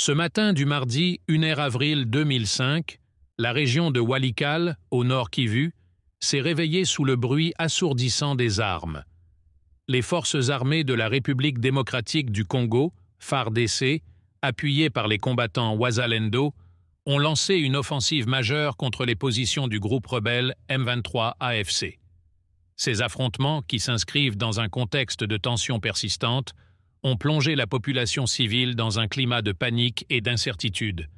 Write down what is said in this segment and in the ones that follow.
Ce matin du mardi 1er avril 2005, la région de Walikale, au nord Kivu, s'est réveillée sous le bruit assourdissant des armes. Les forces armées de la République démocratique du Congo, FARDC, appuyées par les combattants Wazalendo, ont lancé une offensive majeure contre les positions du groupe rebelle M23 AFC. Ces affrontements, qui s'inscrivent dans un contexte de tensions persistantes, ont plongé la population civile dans un climat de panique et d'incertitude.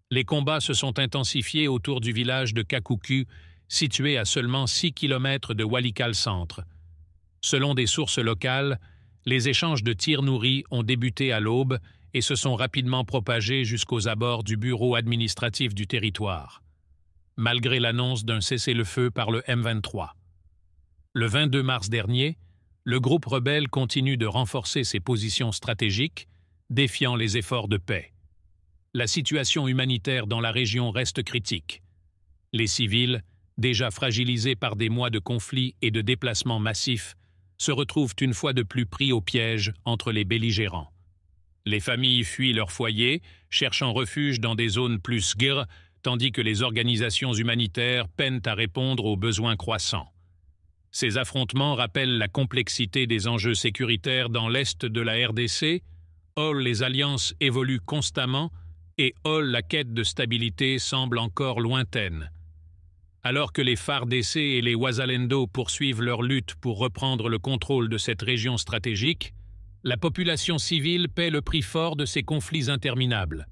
Les combats se sont intensifiés autour du village de Kakuku, situé à seulement 6 km de Walikale Centre. Selon des sources locales, les échanges de tirs nourris ont débuté à l'aube et se sont rapidement propagés jusqu'aux abords du bureau administratif du territoire, malgré l'annonce d'un cessez-le-feu par le M23. Le 22 mars dernier, le groupe rebelle continue de renforcer ses positions stratégiques, défiant les efforts de paix. La situation humanitaire dans la région reste critique. Les civils, déjà fragilisés par des mois de conflits et de déplacements massifs, se retrouvent une fois de plus pris au piège entre les belligérants. Les familles fuient leur foyer, cherchant refuge dans des zones plus sécures, tandis que les organisations humanitaires peinent à répondre aux besoins croissants. Ces affrontements rappellent la complexité des enjeux sécuritaires dans l'est de la RDC. Les alliances évoluent constamment et la quête de stabilité semble encore lointaine. Alors que les FARDC et les Wazalendo poursuivent leur lutte pour reprendre le contrôle de cette région stratégique, la population civile paie le prix fort de ces conflits interminables.